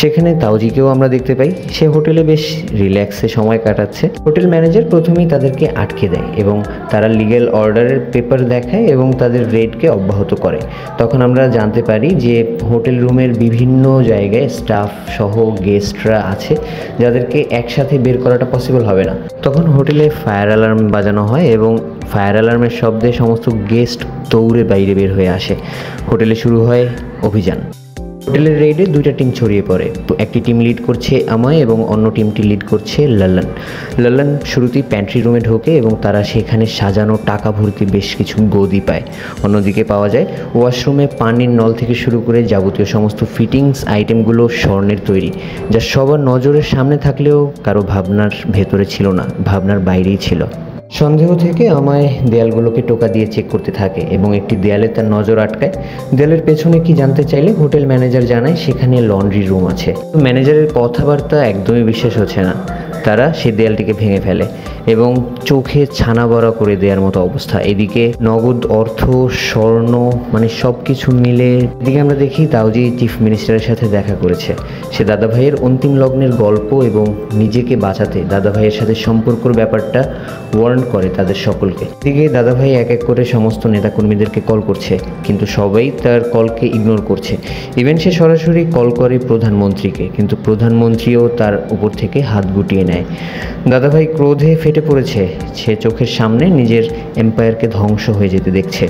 সেখানে তাওজিকেও আমরা দেখতে পাই, সে হোটেলে বেশ রিল্যাক্সে সময় কাটাচ্ছে। হোটেল ম্যানেজার প্রথমেই তাদেরকে আটকে দেয় এবং তারা লিগ্যাল অর্ডারের পেপার দেখায় এবং তাদের রেডকে অব্যাহত করে। তখন আমরা জানতে পারি যে হোটেল রুমের বিভিন্ন জায়গায় স্টাফ সহ গেস্টরা আছে, যাদেরকে একসাথে বের করাটা পসিবল হবে না। তখন হোটেলে ফায়ার অ্যালার্ম বাজানো হয় এবং ফায়ার অ্যালার্মের শব্দে সমস্ত গেস্ট দৌড়ে বাইরে বের হয়ে আসে। হোটেলে শুরু হয় অভিযান। হোটেলের রেডে দুইটা টিম ছড়িয়ে পড়ে। একটি টিম লিড করছে আমায় এবং অন্য টিমটি লিড করছে লাল্লান। লাল্লান শুরুতেই প্যান্ট্রি রুমে ঢোকে এবং তারা সেখানে সাজানো টাকা ভর্তি বেশ কিছু গদি পায়। অন্যদিকে পাওয়া যায় ওয়াশরুমে পানির নল থেকে শুরু করে যাবতীয় সমস্ত ফিটিংস আইটেমগুলো স্বর্ণের তৈরি, যা সবার নজরের সামনে থাকলেও কারো ভাবনার ভেতরে ছিল না, ভাবনার বাইরেই ছিল। সন্দেহ থেকে আমায় দেয়ালগুলোকে টোকা দিয়ে চেক করতে থাকে এবং একটি দেয়ালে তার নজর আটকায়। দেয়ালের পেছনে কি জানতে চাইলে হোটেল ম্যানেজার জানায় সেখানে লন্ড্রি রুম আছে। ম্যানেজারের কথাবার্তা একদমই বিশ্বাস হচ্ছে না। তারা সেই দেয়ালটিকে ভেঙে ফেলে এবং চোখে ছানা বড়া করে দেওয়ার মতো অবস্থা। এদিকে নগদ অর্থ, স্বর্ণ, মানে সব কিছু মিলে। এদিকে আমরা দেখি তাওজি চিফ মিনিস্টারের সাথে দেখা করেছে। সে দাদাভাইয়ের অন্তিম লগ্নের গল্প এবং নিজেকে বাঁচাতে দাদাভাইয়ের সাথে সম্পর্কর ব্যাপারটা ওয়ার্ন করে তাদের সকলকে। এদিকে দাদাভাই এক এক করে সমস্ত নেতাকর্মীদেরকে কল করছে, কিন্তু সবাই তার কলকে ইগনোর করছে। ইভেন সে সরাসরি কল করে প্রধানমন্ত্রীকে, কিন্তু প্রধানমন্ত্রীও তার উপর থেকে হাত গুটিয়ে নেয়। দাদাভাই ক্রোধে ফেটে পড়েছে। সে চোখের সামনে নিজের এম্পায়ারকে ধ্বংস হয়ে যেতে দেখছে।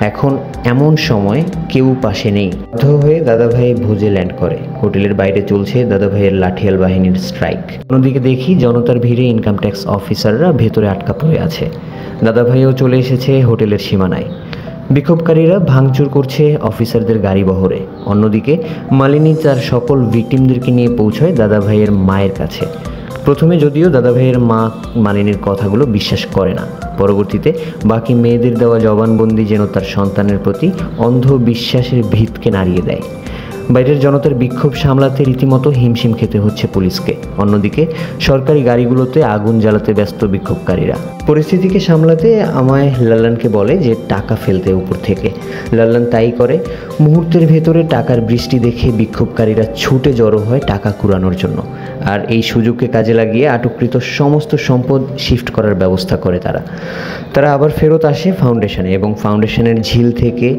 এখন এমন সময় কেউ পাশে নেই। বাধ্য হয়ে দাদাভাই ভোজে ল্যান্ড করে। হোটেলের বাইরে চলছে দাদাভাইয়ের লাঠিয়াল বাহিনীর স্ট্রাইক। অন্যদিকে দেখি জনতার ভিড়ে ইনকাম ট্যাক্স অফিসাররা ভেতরে আটকা পড়ে আছে। দাদাভাইও চলে এসেছে হোটেলের সীমানায়। বিক্ষোভকারীরা ভাঙচুর করছে অফিসারদের গাড়ি বহরে। অন্যদিকে মালিনী তার সকল ভিকটিমদেরকে নিয়ে পৌঁছায় দাদাভাইয়ের মায়ের কাছে। প্রথমে যদিও দাদাভাইয়ের মা মালিনীর কথাগুলো বিশ্বাস করে না, পরবর্তীতে বাকি মেয়েদের দেওয়া জবানবন্দি যেন তার সন্তানের প্রতি অন্ধ বিশ্বাসের ভিতকে নাড়িয়ে দেয়। বাইরের জনতার বিক্ষোভ সামলাতে রীতিমতো হিমশিম খেতে হচ্ছে পুলিশকে। অন্যদিকে সরকারি গাড়িগুলোতে আগুন জ্বালাতে ব্যস্ত বিক্ষোভকারীরা। পরিস্থিতিকে সামলাতে আমায় লাল্লানকে বলে যে টাকা ফেলতে উপর থেকে। লাল্লান তাই করে। মুহূর্তের ভেতরে টাকার বৃষ্টি দেখে বিক্ষোভকারীরা ছুটে জড়ো হয় টাকা কুড়ানোর জন্য। আর এই সুযোগকে কাজে লাগিয়ে আটককৃত সমস্ত সম্পদ শিফট করার ব্যবস্থা করে তারা আবার ফেরত আসে ফাউন্ডেশনে এবং ফাউন্ডেশনের ঝিল থেকে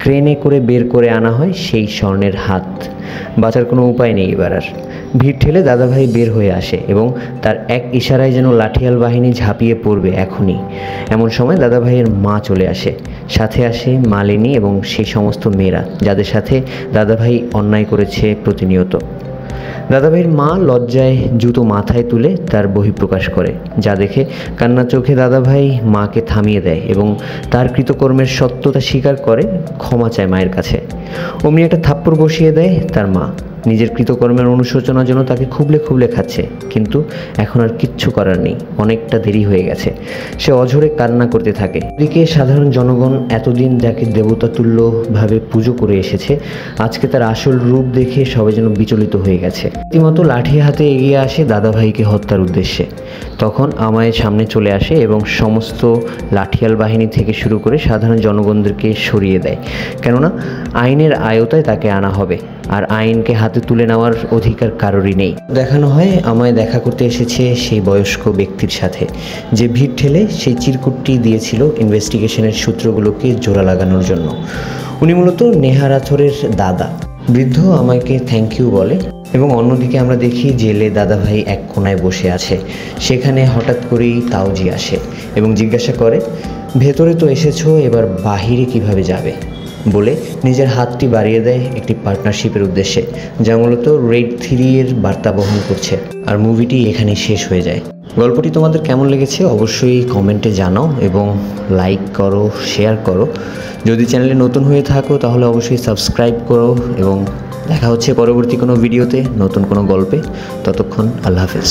ক্রেনে করে বের করে আনা হয় সেই স্বর্ণের হাত। বাঁচার কোনো উপায় নেই এবার আর। ভিড় ঠেলে দাদাভাই বের হয়ে আসে এবং তার এক ইশারায় যেন লাঠিয়াল বাহিনী ঝাঁপিয়ে পড়বে এখনই। এমন সময় দাদাভাইয়ের মা চলে আসে, সাথে আসে মালিনী এবং সেই সমস্ত মেয়েরা যাদের সাথে দাদাভাই অন্যায় করেছে প্রতিনিয়ত। দাদাভাইয়ের মা লজ্জায় জুতো মাথায় তুলে তার বহিঃপ্রকাশ করে, যা দেখে কান্না চোখে দাদাভাই মাকে থামিয়ে দেয় এবং তার কৃতকর্মের সত্যতা স্বীকার করে ক্ষমা চায় মায়ের কাছে। অমনি একটা থাপ্পড় বসিয়ে দেয় তার মা। নিজের কৃতকর্মের অনুশোচনার জন্য তাকে খুবলে খুবলে খাচ্ছে, কিন্তু এখন আর কিচ্ছু করার নেই, অনেকটা দেরি হয়ে গেছে। সে অঝরে কান্না করতে থাকে। এদিকে সাধারণ জনগণ এতদিন যাকে দেবতা তুল্যভাবে পুজো করে এসেছে, আজকে তার আসল রূপ দেখে সবাই যেন বিচলিত হয়ে গেছে। রীতিমতো লাঠি হাতে এগিয়ে আসে দাদাভাইকে হত্যার উদ্দেশ্যে। তখন আমায় সামনে চলে আসে এবং সমস্ত লাঠিয়াল বাহিনী থেকে শুরু করে সাধারণ জনগণদেরকে সরিয়ে দেয়, কেননা আইনের আয়তায় তাকে আনা হবে আর আইনকে হাতে তুলে নেওয়ার অধিকার কারোরই নেই। দেখানো হয় আমায় দেখা করতে এসেছে সেই বয়স্ক ব্যক্তির সাথে, যে ভিড় ঠেলে সেই চিরকুটটি দিয়েছিল ইনভেস্টিগেশনের সূত্রগুলোকে জোড়া লাগানোর জন্য। উনি মূলত নেহার আথরের দাদা। বৃদ্ধ আমাকে থ্যাংক ইউ বলে এবং অন্যদিকে আমরা দেখি জেলে দাদাভাই এক কোনায় বসে আছে। সেখানে হঠাৎ করেই তাওজি আসে এবং জিজ্ঞাসা করে, ভেতরে তো এসেছো, এবার বাহিরে কিভাবে যাবে বলে নিজের হাতটি বাড়িয়ে দেয় একটি পার্টনারশিপের উদ্দেশ্যে, যা মূলত রেড 3 এর বার্তা বহন করছে। আর মুভিটি এখানেই শেষ হয়ে যায়। গল্পটি তোমাদের কেমন লেগেছে অবশ্যই কমেন্টে জানাও এবং লাইক করো, শেয়ার করো। যদি চ্যানেলে নতুন হয়ে থাকো তাহলে অবশ্যই সাবস্ক্রাইব করো এবং দেখা হচ্ছে পরবর্তী কোনো ভিডিওতে নতুন কোনো গল্পে। ততক্ষণ আল্লাহ হাফেজ।